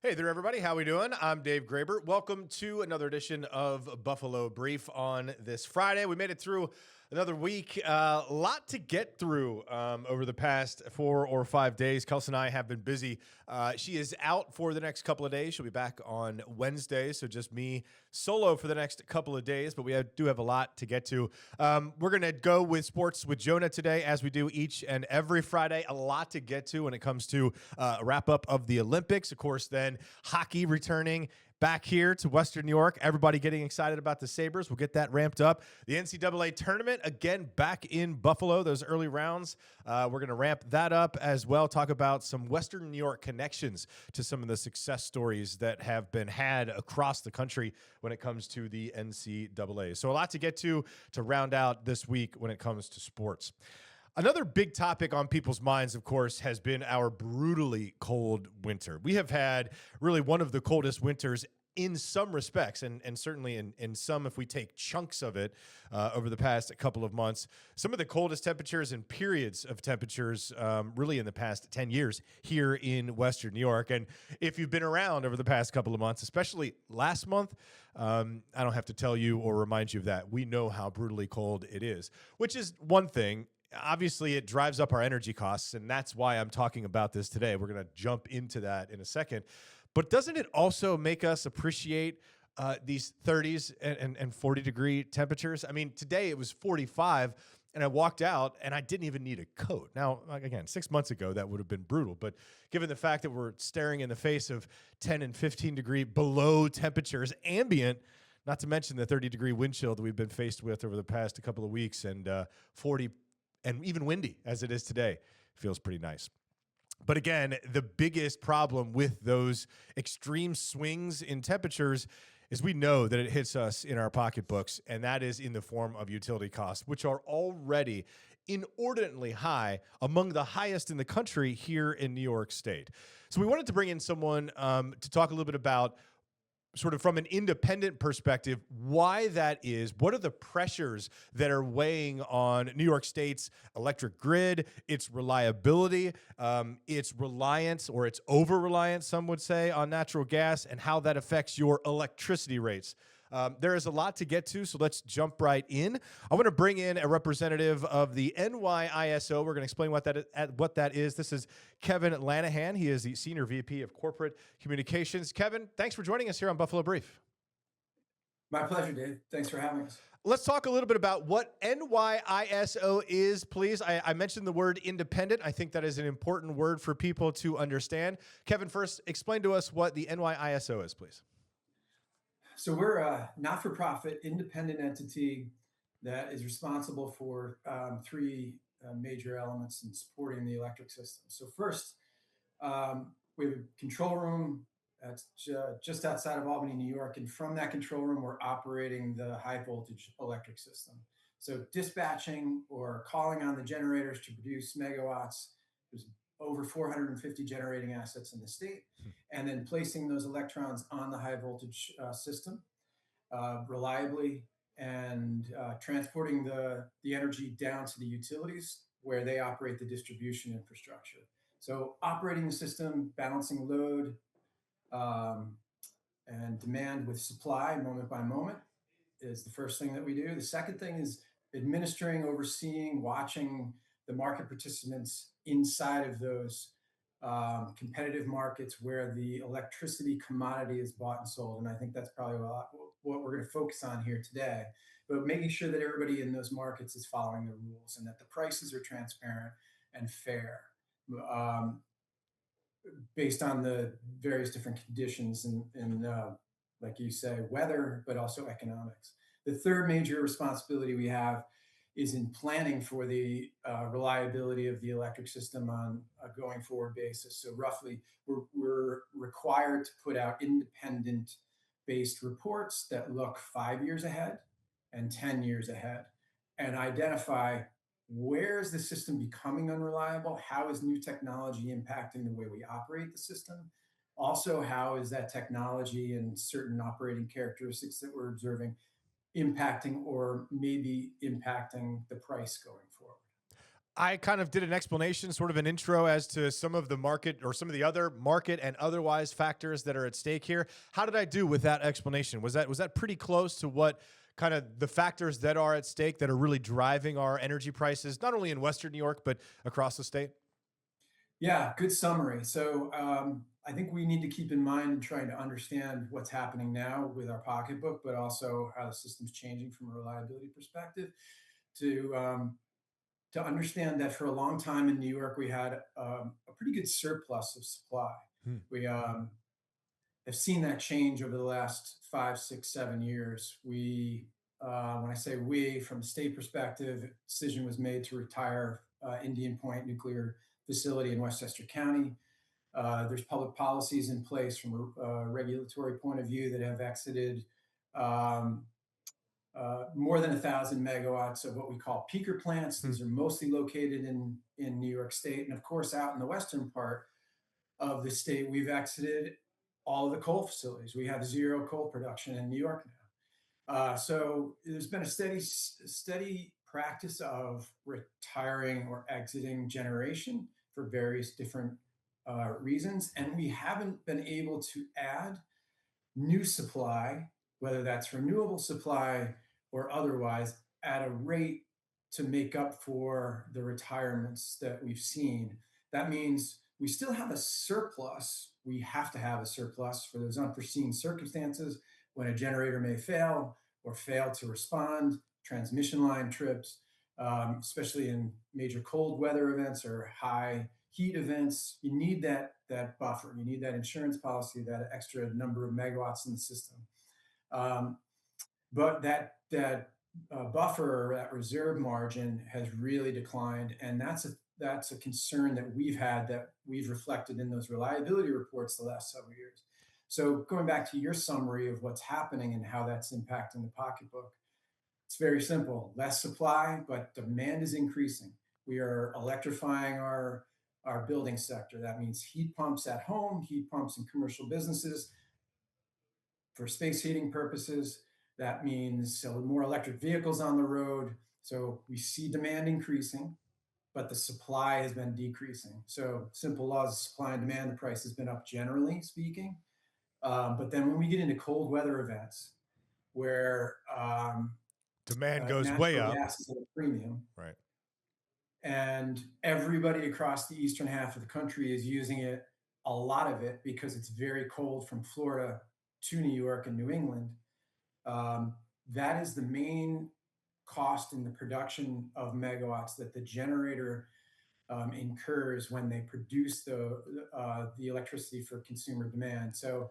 Hey there, everybody. How we doing? I'm Dave Graber. Welcome to another edition of Buffalo Brief on this Friday. We made it through another week. A lot to get through over the past 4 or 5 days. Kelsey and I have been busy. She is out for the next couple of days. She'll be back on Wednesday, so just me solo for the next couple of days, but do have a lot to get to. We're going to go with sports with Jonah today, as we do each and every Friday. A lot to get to when it comes to a wrap-up of the Olympics. Of course, then hockey returning back here to Western New York. Everybody getting excited about the Sabres. We'll get that ramped up. The NCAA tournament, again, back in Buffalo, those early rounds. We're going to ramp that up as well. Talk about some Western New York connections to some of the success stories that have been had across the country when it comes to the NCAA. So a lot to get to round out this week when it comes to sports. Another big topic on people's minds, of course, has been our brutally cold winter. We have had really one of the coldest winters in some respects, and certainly in some, if we take chunks of it over the past couple of months, some of the coldest temperatures and periods of temperatures really in the past 10 years here in Western New York. And if you've been around over the past couple of months, especially last month, I don't have to tell you or remind you of that. We know how brutally cold it is, which is one thing. Obviously, it drives up our energy costs, and that's why I'm talking about this today. We're going to jump into that in a second. But doesn't it also make us appreciate these 30s and 40-degree temperatures? I mean, today it was 45, and I walked out, and I didn't even need a coat. Now, again, 6 months ago, that would have been brutal. But given the fact that we're staring in the face of 10 and 15-degree below temperatures, ambient, not to mention the 30-degree wind chill that we've been faced with over the past couple of weeks, and 40 and even windy as it is today, feels pretty nice. But again, the biggest problem with those extreme swings in temperatures is we know that it hits us in our pocketbooks, and that is in the form of utility costs, which are already inordinately high, among the highest in the country here in New York State. So we wanted to bring in someone to talk a little bit about sort of from an independent perspective, why that is, what are the pressures that are weighing on New York State's electric grid, its reliability, its reliance or its over-reliance, some would say, on natural gas, and how that affects your electricity rates. There is a lot to get to, so let's jump right in. I want to bring in a representative of the NYISO. We're going to explain what that is. This is Kevin Lanahan. He is the Senior VP of Corporate Communications. Kevin, thanks for joining us here on Buffalo Brief. My pleasure, Dave. Thanks for having us. Let's talk a little bit about what NYISO is, please. I mentioned the word independent. I think that is an important word for people to understand. Kevin, first, explain to us what the NYISO is, please. So we're a not-for-profit independent entity that is responsible for three major elements in supporting the electric system. So first, we have a control room that's just outside of Albany, New York. And from that control room, we're operating the high voltage electric system. So dispatching or calling on the generators to produce megawatts. There's over 450 generating assets in the state, and then placing those electrons on the high voltage system reliably and transporting the energy down to the utilities where they operate the distribution infrastructure. So operating the system, balancing load and demand with supply moment by moment is the first thing that we do. The second thing is administering, overseeing, watching the market participants inside of those competitive markets where the electricity commodity is bought and sold. And I think that's probably what we're going to focus on here today, but making sure that everybody in those markets is following the rules and that the prices are transparent and fair based on the various different conditions and like you say, weather, but also economics. The third major responsibility we have is in planning for the reliability of the electric system on a going forward basis. So roughly, we're required to put out independent based reports that look 5 years ahead and 10 years ahead and identify where is the system becoming unreliable? How is new technology impacting the way we operate the system? Also, how is that technology and certain operating characteristics that we're observing impacting or maybe impacting the price going forward? I kind of did an explanation, sort of an intro as to some of the market or some of the other market and otherwise factors that are at stake here. How did I do with that explanation? Was that pretty close to what kind of the factors that are at stake that are really driving our energy prices, not only in Western New York, but across the state? Yeah, good summary. So I think we need to keep in mind trying to understand what's happening now with our pocketbook, but also how the system's changing from a reliability perspective. To to understand that for a long time in New York, we had a pretty good surplus of supply. Hmm. We have seen that change over the last 5, 6, 7 years. When I say we, from a state perspective, decision was made to retire Indian Point nuclear facility in Westchester County. There's public policies in place from a regulatory point of view that have exited um, more than 1,000 megawatts of what we call peaker plants. Hmm. These are mostly located in New York State, and of course, out in the western part of the state, we've exited all of the coal facilities. We have zero coal production in New York now. So there's been a steady practice of retiring or exiting generation for various different reasons, and we haven't been able to add new supply, whether that's renewable supply or otherwise, at a rate to make up for the retirements that we've seen. That means we still have a surplus. We have to have a surplus for those unforeseen circumstances when a generator may fail or fail to respond, transmission line trips, especially in major cold weather events or high heat events. You need that buffer. You need that insurance policy, that extra number of megawatts in the system. Um, but that buffer, or that reserve margin, has really declined, and that's a concern that we've had, that we've reflected in those reliability reports the last several years. So going back to your summary of what's happening and how that's impacting the pocketbook, it's very simple: less supply, but demand is increasing. We are electrifying our building sector. That means heat pumps at home, heat pumps in commercial businesses for space heating purposes. That means more electric vehicles on the road. So we see demand increasing, but the supply has been decreasing. So simple laws of supply and demand, the price has been up generally speaking. But then when we get into cold weather events where Demand goes way natural up. gas is at a premium, Right. and everybody across the eastern half of the country is using it, a lot of it, because it's very cold from Florida to New York and New England. Um, that is the main cost in the production of megawatts that the generator incurs when they produce the electricity for consumer demand. So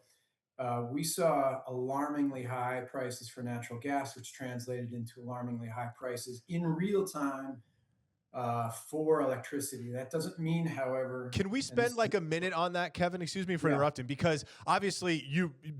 we saw alarmingly high prices for natural gas, which translated into alarmingly high prices in real time for electricity. That doesn't mean, however, Can we and spend this, like a minute on that, Kevin? Excuse me for yeah, interrupting, because obviously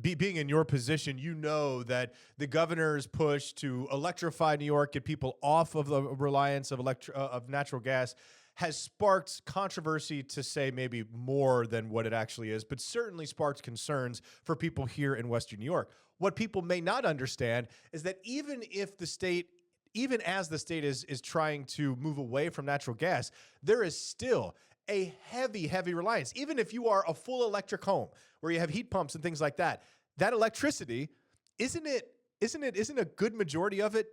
being in your position, you know that the governor's push to electrify New York, get people off of the reliance of of natural gas, has sparked controversy, to say maybe more than what it actually is, but certainly sparked concerns for people here in Western New York. What people may not understand is that even as the state is trying to move away from natural gas, there is still a heavy, heavy reliance. Even if you are a full electric home where you have heat pumps and things like that, that electricity, isn't a good majority of it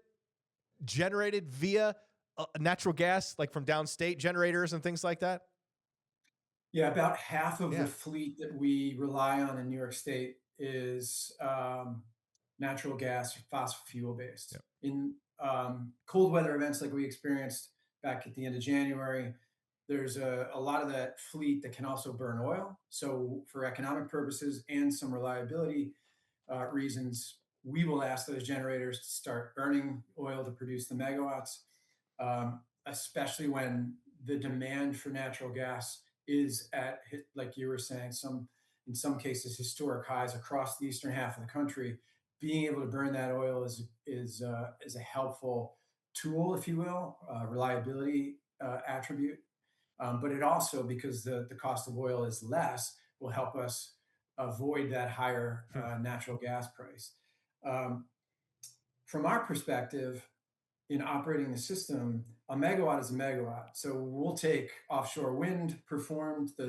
generated via natural gas, like from downstate generators and things like that? yeah, about half of the Yeah. fleet that we rely on in New York State is natural gas, fossil fuel based. Yep. In cold weather events like we experienced back at the end of January, there's a lot of that fleet that can also burn oil. So, for economic purposes and some reliability reasons, we will ask those generators to start burning oil to produce the megawatts, especially when the demand for natural gas is at, like you were saying, in some cases historic highs across the eastern half of the country. Being able to burn that oil is a helpful tool, if you will, reliability attribute. But it also, because the cost of oil is less, will help us avoid that higher Hmm. natural gas price. Um, from our perspective, in operating the system, a megawatt is a megawatt. So we'll take offshore wind performed, the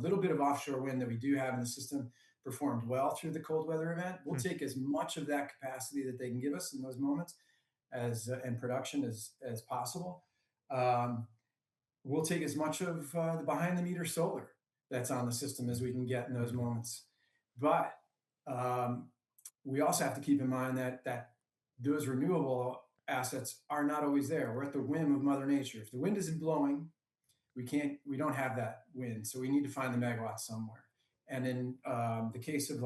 little bit of offshore wind that we do have in the system performed well through the cold weather event. We'll Hmm. take as much of that capacity that they can give us in those moments as in production as possible. Um, we'll take as much of the behind the meter solar that's on the system as we can get in those moments. But um, we also have to keep in mind that those renewable assets are not always there. We're at the whim of Mother Nature. If the wind isn't blowing, we don't have that wind, so we need to find the megawatts somewhere. And in the case of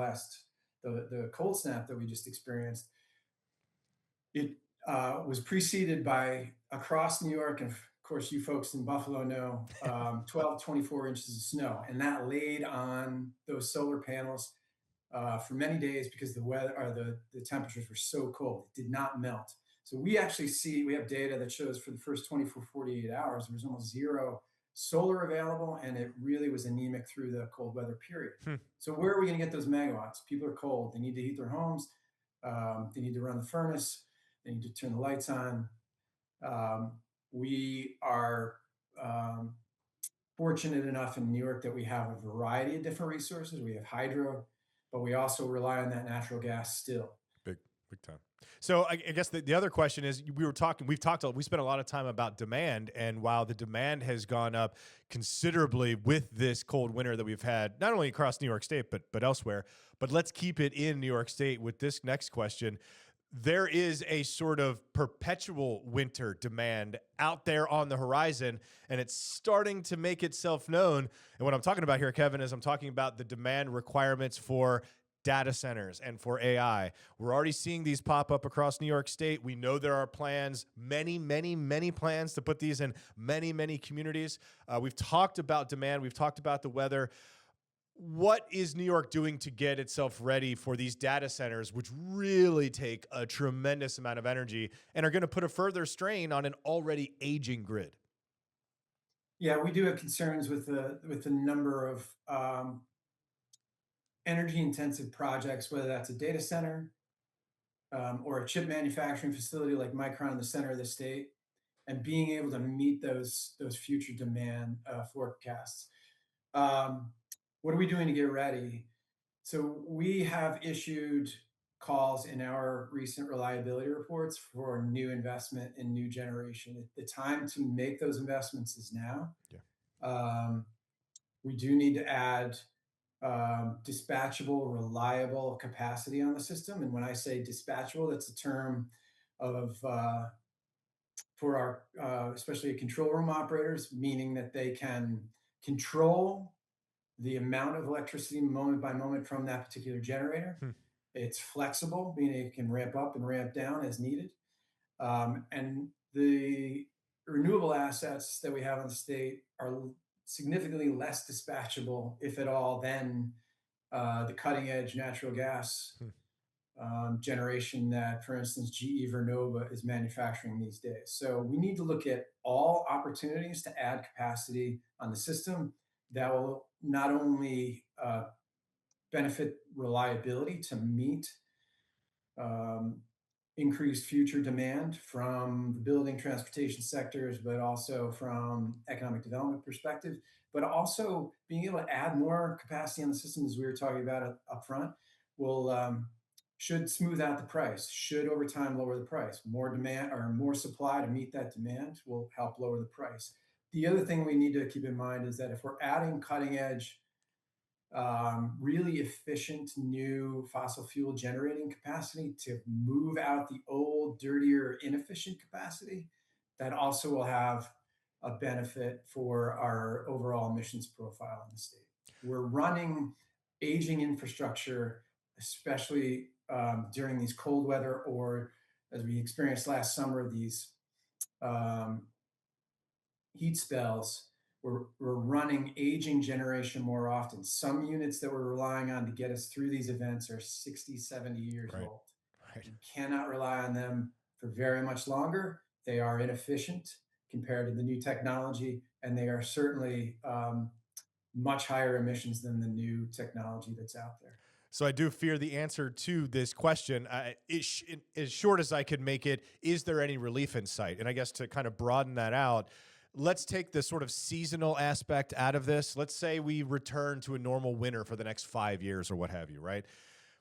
the cold snap that we just experienced, it was preceded by across New York, and of course, you folks in Buffalo know 12, 24 inches of snow. And that laid on those solar panels for many days because the weather or the temperatures were so cold. It did not melt. So we have data that shows for the first 24, 48 hours, there was almost zero solar available, and it really was anemic through the cold weather period. Hmm. So where are we going to get those megawatts? People are cold. They need to heat their homes. They need to run the furnace. They need to turn the lights on. Um, we are um, fortunate enough in New York that we have a variety of different resources. We have hydro, but we also rely on that natural gas still. Big, big time. So I guess the other question is we spent a lot of time about demand, and while the demand has gone up considerably with this cold winter that we've had, not only across New York State, but elsewhere, but let's keep it in New York State with this next question. There is a sort of perpetual winter demand out there on the horizon, and it's starting to make itself known. And what I'm talking about here, Kevin, is I'm talking about the demand requirements for data centers and for AI. We're already seeing these pop up across New York State. We know there are plans, many, many, many plans to put these in many, many communities. We've talked about demand. We've talked about the weather. What is New York doing to get itself ready for these data centers, which really take a tremendous amount of energy and are going to put a further strain on an already aging grid? Yeah, we do have concerns with the number of energy intensive projects, whether that's a data center or a chip manufacturing facility like Micron in the center of the state, and being able to meet those future demand forecasts. Um, what are we doing to get ready? So we have issued calls in our recent reliability reports for new investment in new generation. The time to make those investments is now. Yeah. Um, we do need to add dispatchable, reliable capacity on the system. And when I say dispatchable, that's a term of for our especially control room operators, meaning that they can control the amount of electricity moment by moment from that particular generator. Hmm. It's flexible, meaning it can ramp up and ramp down as needed. And the renewable assets that we have in the state are significantly less dispatchable, if at all, than the cutting edge natural gas Hmm. generation that, for instance, GE Vernova is manufacturing these days. So we need to look at all opportunities to add capacity on the system that will not only benefit reliability to meet um, increased future demand from the building transportation sectors, but also from economic development perspective, but also being able to add more capacity on the system, as we were talking about up front, will should smooth out the price, should over time lower the price. More demand or more supply to meet that demand will help lower the price. The other thing we need to keep in mind is that if we're adding cutting edge really efficient new fossil fuel generating capacity to move out the old, dirtier, inefficient capacity, that also will have a benefit for our overall emissions profile in the state. We're running aging infrastructure, especially during these cold weather or as we experienced last summer, these um, heat spells, we're running aging generation more often. Some units that we're relying on to get us through these events are 60, 70 years Right. old. Right. You cannot rely on them for very much longer. They are inefficient compared to the new technology, and they are certainly much higher emissions than the new technology that's out there. So I do fear the answer to this question, as short as I could make it, is there any relief in sight? And I guess to kind of broaden that out, let's take the sort of seasonal aspect out of this. Let's say we return to a normal winter for the next 5 years or what have you, right?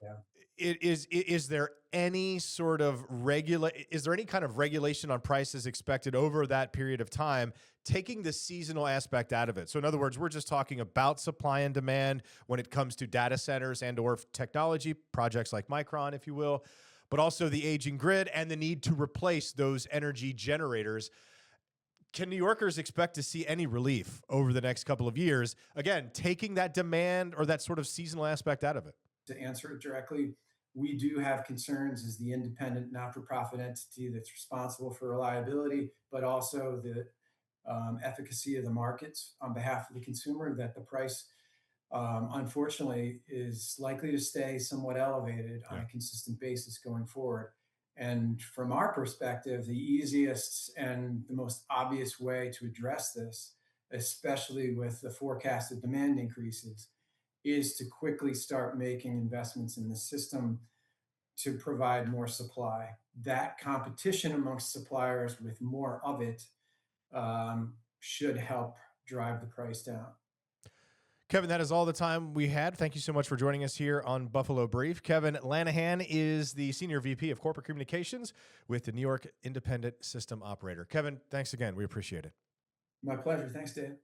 Yeah. Is there any sort of is there any kind of regulation on prices expected over that period of time, taking the seasonal aspect out of it? So in other words, we're just talking about supply and demand when it comes to data centers and or technology projects like Micron, if you will, but also the aging grid and the need to replace those energy generators. Can New Yorkers expect to see any relief over the next couple of years? Again, taking that demand or that sort of seasonal aspect out of it. To answer it directly, we do have concerns as the independent not-for-profit entity that's responsible for reliability, but also the efficacy of the markets on behalf of the consumer, that the price, unfortunately, is likely to stay somewhat elevated on a consistent basis going forward. And from our perspective, the easiest and the most obvious way to address this, especially with the forecasted demand increases, is to quickly start making investments in the system to provide more supply. That competition amongst suppliers with more of it should help drive the price down. Kevin, that is all the time we had. Thank you so much for joining us here on Buffalo Brief. Kevin Lanahan is the Senior VP of Corporate Communications with the New York Independent System Operator. Kevin, thanks again. We appreciate it. My pleasure. Thanks, Dave.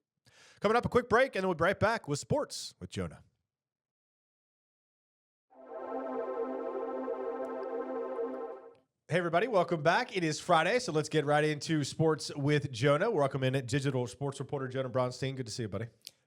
Coming up, a quick break, and then we'll be right back with sports with Jonah. Hey, everybody. Welcome back. It is Friday, so let's get right into sports with Jonah. Welcome in digital sports reporter Jonah Bronstein. Good to see you, buddy.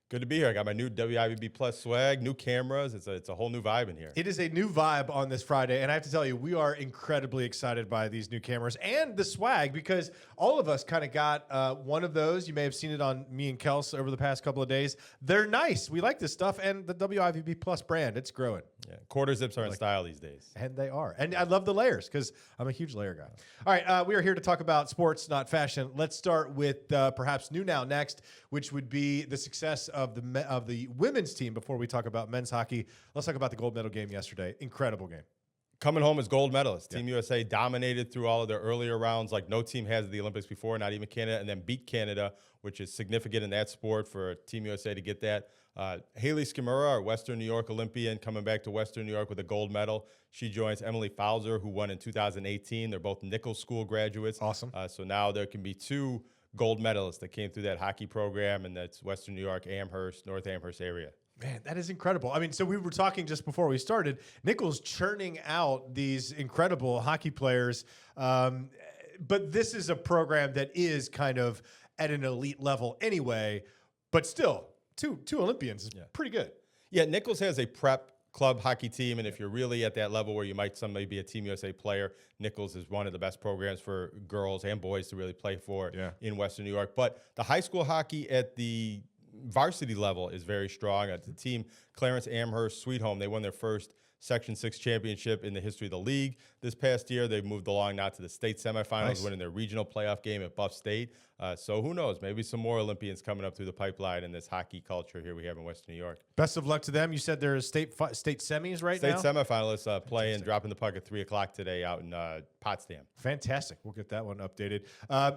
Good to be here. I got my new WIVB Plus swag, new cameras. It's a whole new vibe in here. It is a new vibe on this Friday, and I have to tell you, we are incredibly excited by these new cameras and the swag because all of us kind of got one of those. You may have seen it on me and Kels over the past couple of days. They're nice. We like this stuff, and the WIVB Plus brand, it's growing. Yeah, quarter zips are in style these days. And they are. And I love the layers because I'm a huge layer guy. All right, we are here to talk about sports, not fashion. Let's start with perhaps new now next, which would be the success of the women's team before we talk about men's hockey. Let's talk about the gold medal game yesterday. Incredible game. Coming home as gold medalists. Team USA dominated through all of their earlier rounds like no team has at the Olympics before, not even Canada, and then beat Canada, which is significant in that sport for Team USA to get that. Haley Skimura, our Western New York Olympian, coming back to Western New York with a gold medal. She joins Emily Fauser, who won in 2018. They're both Nichols School graduates. Awesome. So now there can be two gold medalists that came through that hockey program, and that's Western New York, Amherst, North Amherst area. Man, that is incredible. I mean, so we were talking just before we started, Nichols churning out these incredible hockey players. But this is a program that is kind of at an elite level anyway, but still, two Olympians is pretty good. Yeah, Nichols has a prep club hockey team, and if you're really at that level where you might someday be a Team USA player, Nichols is one of the best programs for girls and boys to really play for in Western New York. But the high school hockey at the varsity level is very strong. The team, Clarence Amherst Sweet Home, they won their first Section 6 championship in the history of the league this past year. They've moved along now to the state semifinals, winning their regional playoff game at Buff State. So who knows? Maybe some more Olympians coming up through the pipeline in this hockey culture here we have in Western New York. Best of luck to them. You said there's state semis now? State semifinalists playing, dropping the puck at 3 o'clock today out in Potsdam. Fantastic. We'll get that one updated.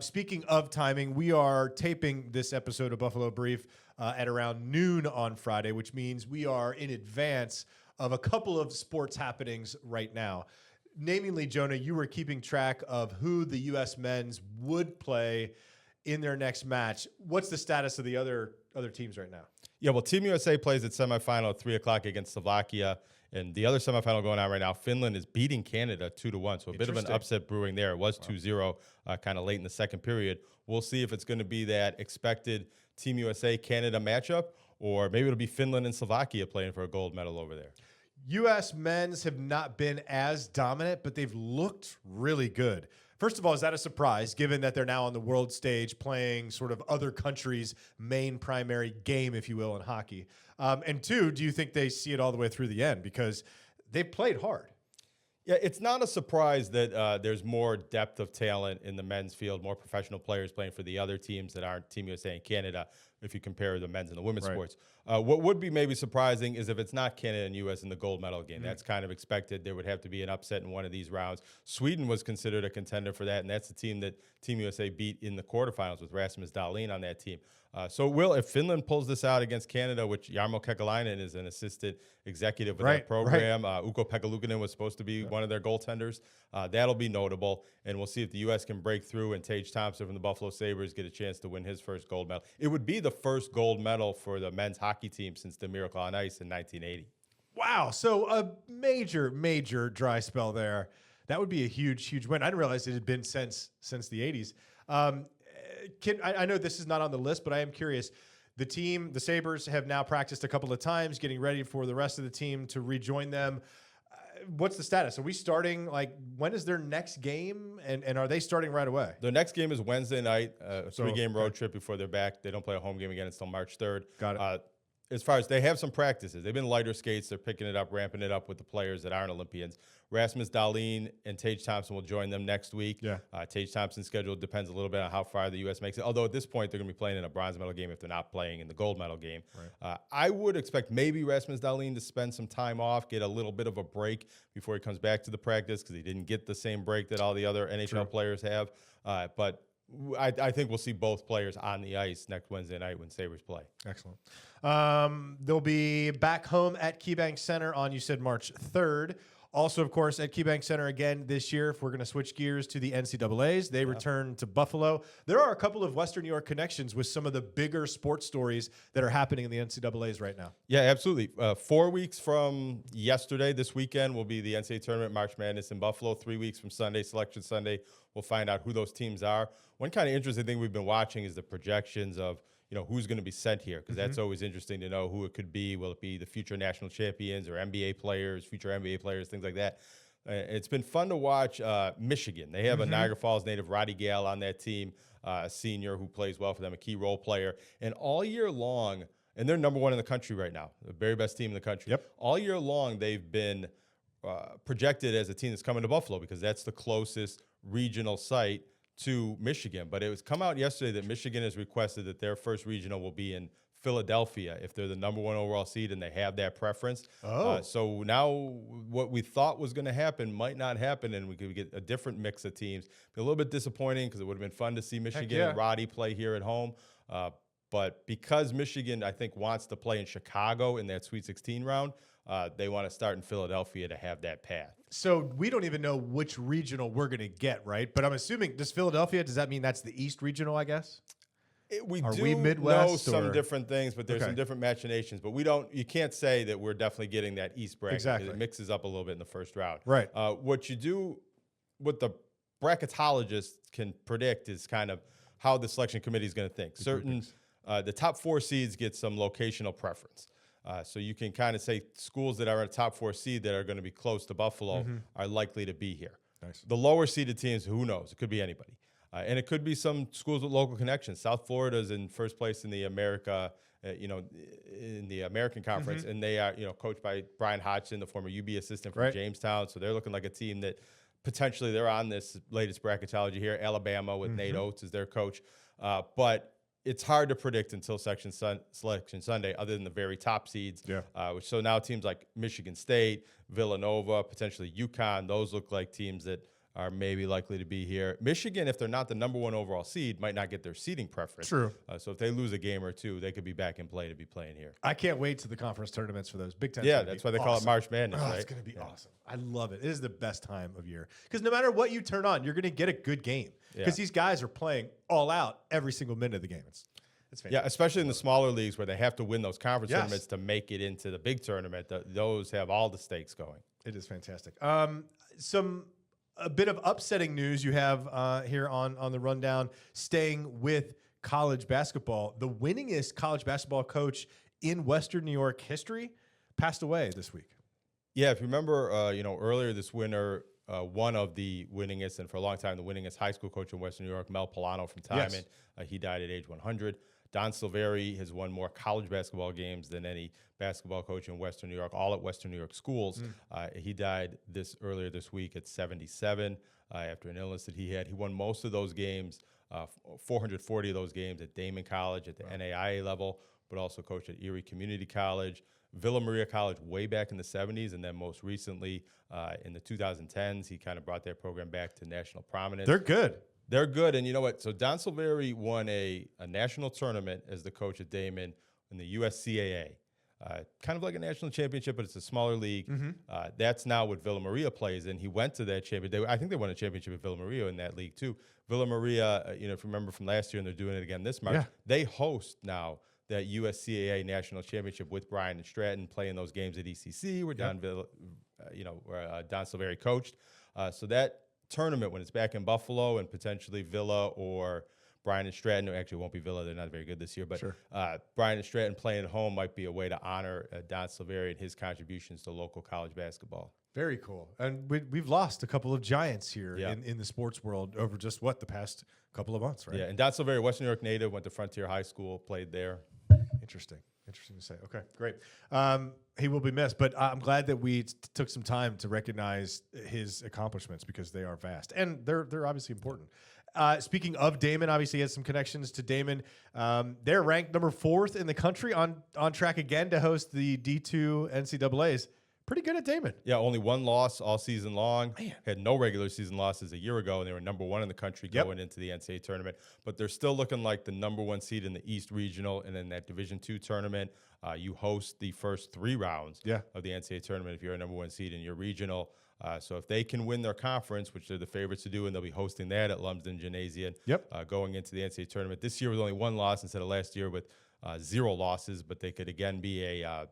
Speaking of timing, we are taping this episode of Buffalo Brief at around noon on Friday, which means we are in advance of a couple of sports happenings right now. Namely, Jonah, you were keeping track of who the U.S. men's would play in their next match. What's the status of the other teams right now? Yeah, well, Team USA plays its semifinal at 3 o'clock against Slovakia. And the other semifinal going on right now, Finland is beating Canada 2-1. So a bit of an upset brewing there. It was 2-0 kind of late in the second period. We'll see if it's going to be that expected Team USA-Canada matchup, or maybe it'll be Finland and Slovakia playing for a gold medal over there. U.S. men's have not been as dominant, but they've looked really good. First of all, is that a surprise, given that they're now on the world stage playing sort of other countries' main primary game, if you will, in hockey? And two, do you think they see it all the way through the end? Because they've played hard. Yeah, it's not a surprise that there's more depth of talent in the men's field, more professional players playing for the other teams that aren't Team USA and Canada. if you compare the men's and the women's Right. sports. What would be maybe surprising is if it's not Canada and U.S. in the gold medal game. That's kind of expected. There would have to be an upset in one of these rounds. Sweden was considered a contender for that, and that's the team that Team USA beat in the quarterfinals with Rasmus Dahlin on that team. So, if Finland pulls this out against Canada, which Jarmo Kekalainen is an assistant executive with that program, Ukko Pekka-Luukkonen was supposed to be one of their goaltenders. That'll be notable, and we'll see if the U.S. can break through and Tage Thompson from the Buffalo Sabres get a chance to win his first gold medal. It would be the first gold medal for the men's hockey team since the Miracle on Ice in 1980. Wow. So a major dry spell there. That would be a huge win. I didn't realize it had been since the 80s. I know this is not on the list, but I am curious. The Sabres, have now practiced a couple of times, getting ready for the rest of the team to rejoin them. What's the status? Are we starting, when is their next game? And are they starting right away? Their next game is Wednesday night, a three-game road trip before they're back. They don't play a home game again until March 3rd. Got it. As far as they have some practices, they've been lighter skates. They're picking it up, ramping it up with the players that aren't Olympians. Rasmus Dahlin and Tage Thompson will join them next week. Yeah. Tage Thompson's schedule depends a little bit on how far the U.S. makes it. Although at this point, they're going to be playing in a bronze medal game if they're not playing in the gold medal game. Right. I would expect maybe Rasmus Dahlin to spend some time off, get a little bit of a break before he comes back to the practice because he didn't get the same break that all the other NHL players have. But I think we'll see both players on the ice next Wednesday night when Sabres play. Excellent. They'll be back home at KeyBank Center on, you said, March 3rd. Also, of course, at KeyBank Center again this year, if we're going to switch gears to the NCAAs, they return to Buffalo. There are a couple of Western New York connections with some of the bigger sports stories that are happening in the NCAAs right now. Yeah, absolutely. 4 weeks from yesterday, this weekend, will be the NCAA Tournament March Madness in Buffalo. 3 weeks from Sunday, Selection Sunday, we'll find out who those teams are. One kind of interesting thing we've been watching is the projections of who's going to be sent here, because that's always interesting to know who it could be. Will it be the future national champions or NBA players, future NBA players, things like that? It's been fun to watch Michigan. They have a Niagara Falls native, Roddy Gale, on that team, a senior who plays well for them, a key role player. And all year long, and they're number one in the country right now, the very best team in the country. Yep. All year long, they've been projected as a team that's coming to Buffalo because that's the closest regional site to Michigan. But it was come out yesterday that Michigan has requested that their first regional will be in Philadelphia if they're the number one overall seed and they have that preference. So now what we thought was going to happen might not happen, and we could get a different mix of teams. Be a little bit disappointing because it would have been fun to see Michigan and Roddy play here at home. But because Michigan, I think, wants to play in Chicago in that Sweet 16 round, they want to start in Philadelphia to have that path. So we don't even know which regional we're going to get, right? But I'm assuming, does that mean that's the East regional, I guess? We Are do we Midwest know some or? different things, but there's some different machinations. But you can't say that we're definitely getting that East bracket. Exactly. It mixes up a little bit in the first round. Right. What the bracketologists can predict is kind of how the selection committee is going to think. The top 4 seeds get some locational preference. So you can kind of say schools that are a top 4 seed that are going to be close to Buffalo are likely to be here. Nice. The lower seeded teams, who knows? It could be anybody. And it could be some schools with local connections. South Florida is in first place in the in the American Conference, and they are, coached by Brian Hodgson, the former UB assistant from Jamestown. So they're looking like a team that potentially they're on this latest bracketology here. Alabama with Nate Oates as their coach. But it's hard to predict until Selection Sunday, other than the very top seeds. So now teams like Michigan State, Villanova, potentially UConn, those look like teams that are maybe likely to be here. Michigan, if they're not the number 1 overall seed, might not get their seeding preference. True. So if they lose a game or two, they could be back in play to be playing here. I can't wait to the conference tournaments for those. Big Ten. Yeah, that's why they call it March Madness, right? It's going to be awesome. I love it. It is the best time of year. Because no matter what you turn on, you're going to get a good game. Because these guys are playing all out every single minute of the game. It's fantastic. Yeah, especially in the smaller leagues where they have to win those conference tournaments to make it into the big tournament. Those have all the stakes going. It is fantastic. A bit of upsetting news you have here on the rundown, staying with college basketball. The winningest college basketball coach in Western New York history passed away this week. Yeah, if you remember, earlier this winter, one of the winningest, and for a long time, the winningest high school coach in Western New York, Mel Polano from Timon, he died at age 100. Don Silveri has won more college basketball games than any basketball coach in Western New York, all at Western New York schools. He died earlier this week at 77 after an illness that he had. He won most of those games 440 of those games at Damon College at the NAIA level, but also coached at Erie Community College, Villa Maria College way back in the 70s, and then most recently in the 2010s, he kind of brought their program back to national prominence. They're good. They're good, and you know what? So Don Silveri won a national tournament as the coach at Damon in the USCAA. Kind of like a national championship, but it's a smaller league. That's now what Villa Maria plays in. He went to that championship. I think they won a championship at Villa Maria in that league too. Villa Maria, if you remember from last year, and they're doing it again this March, they host now that USCAA national championship with Bryan and Stratton, playing those games at ECC where Don Silveri coached. So that tournament, when it's back in Buffalo and potentially Villa or Bryan and Stratton, or actually it won't be Villa, they're not very good this year, but Bryan and Stratton playing at home might be a way to honor Don Silveri and his contributions to local college basketball. Very cool. And we've lost a couple of giants here in the sports world over just the past couple of months, right? Yeah, and Don Silveri, Western New York native, went to Frontier High School, played there. Interesting to say. Okay, great. He will be missed, but I'm glad that we took some time to recognize his accomplishments because they are vast and they're obviously important. Speaking of Damon, obviously he has some connections to Damon. They're ranked number 4th in the country, on track again to host the D2 NCAAs. Pretty good at Damon. Yeah, only one loss all season long. Had no regular season losses a year ago, and they were number 1 in the country going into the NCAA tournament. But they're still looking like the number 1 seed in the East Regional, and in that Division II tournament, you host the first 3 rounds of the NCAA tournament if you're a number 1 seed in your regional. So if they can win their conference, which they're the favorites to do, and they'll be hosting that at Lumsden Gymnasium going into the NCAA tournament. This year with only 1 loss instead of last year with 0 losses, but they could again be a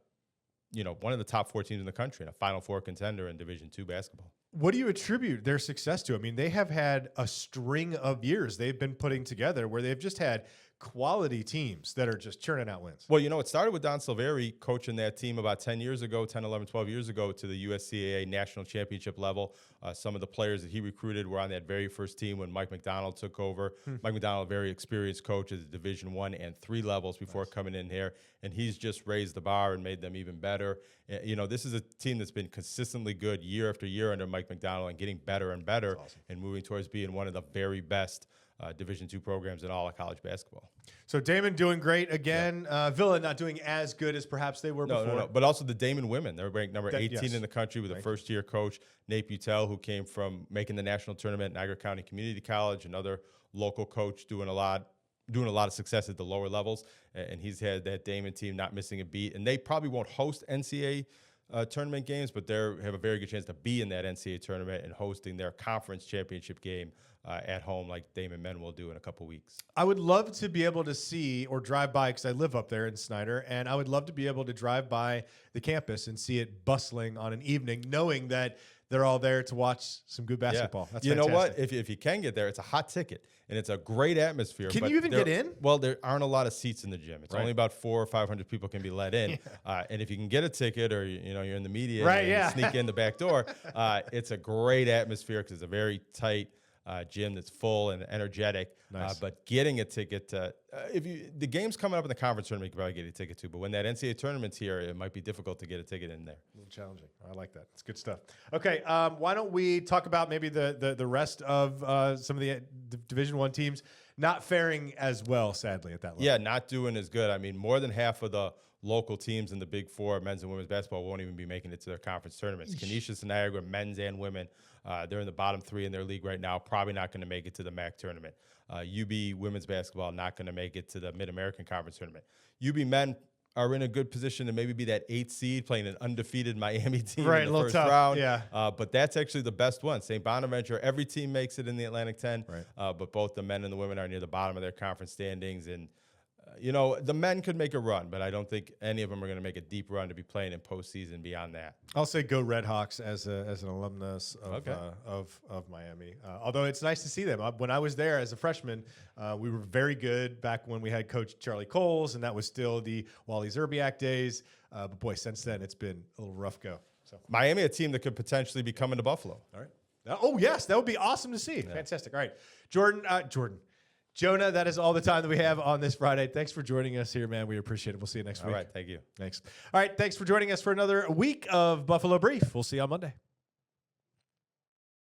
one of the top 4 teams in the country and a Final Four contender in Division II basketball. What do you attribute their success to? I mean, they have had a string of years they've been putting together where they've just had quality teams that are just churning out wins. Well, it started with Don Silveri coaching that team about 10 years ago, 10, 11, 12 years ago to the USCAA national championship level. Some of the players that he recruited were on that very first team when Mike McDonald took over. Mike McDonald, a very experienced coach at Division I and 3 levels before coming in here, and he's just raised the bar and made them even better. This is a team that's been consistently good year after year under Mike McDonald and getting better and better and moving towards being one of the very best Division II programs in all of college basketball. So Damon doing great again. Villa not doing as good as perhaps they were before. No. But also the Damon women. They're ranked number 18 in the country with a first-year coach, Nate Butel, who came from making the national tournament at Niagara County Community College, another local coach doing a lot of success at the lower levels. And he's had that Damon team not missing a beat. And they probably won't host NCAA tournament games, but they have a very good chance to be in that NCAA tournament and hosting their conference championship game at home like Damon men will do in a couple weeks. I would love to be able to see or drive by, because I live up there in Snyder, and I would love to be able to drive by the campus and see it bustling on an evening, knowing that they're all there to watch some good basketball. That's fantastic. Know what? If you can get there, it's a hot ticket, and it's a great atmosphere. Can you even get in? Well, there aren't a lot of seats in the gym. It's only about 400 or 500 people can be let in. And if you can get a ticket, or you're in the media and sneak in the back door, it's a great atmosphere because it's a very tight gym that's full and energetic. Nice. But getting a ticket, the game's coming up in the conference tournament, you can probably get a ticket to. But when that NCAA tournament's here, it might be difficult to get a ticket in there. A little challenging. I like that. It's good stuff. Okay, why don't we talk about maybe the rest of some of the Division I teams not faring as well, sadly, at that level. Yeah, not doing as good. I mean, more than half of the local teams in the Big Four, men's and women's basketball, won't even be making it to their conference tournaments. Canisius and Niagara, men's and women, they're in the bottom 3 in their league right now, probably not going to make it to the MAC tournament. UB women's basketball not going to make it to the Mid-American Conference tournament. UB men are in a good position to maybe be that 8th seed playing an undefeated Miami team in the first round. Yeah. But that's actually the best one. St. Bonaventure, every team makes it in the Atlantic 10, but both the men and the women are near the bottom of their conference standings. And the men could make a run, but I don't think any of them are going to make a deep run to be playing in postseason beyond that. I'll say go Redhawks as an alumnus of Miami. Although it's nice to see them. When I was there as a freshman, we were very good back when we had Coach Charlie Coles, and that was still the Wally Zerbiak days. But boy, since then it's been a little rough go. So Miami, a team that could potentially be coming to Buffalo. All right. Oh yes, that would be awesome to see. Yeah. Fantastic. All right, Jonah, that is all the time that we have on this Friday. Thanks for joining us here, man. We appreciate it. We'll see you next week. All right, thank you. Thanks. All right, thanks for joining us for another week of Buffalo Brief. We'll see you on Monday.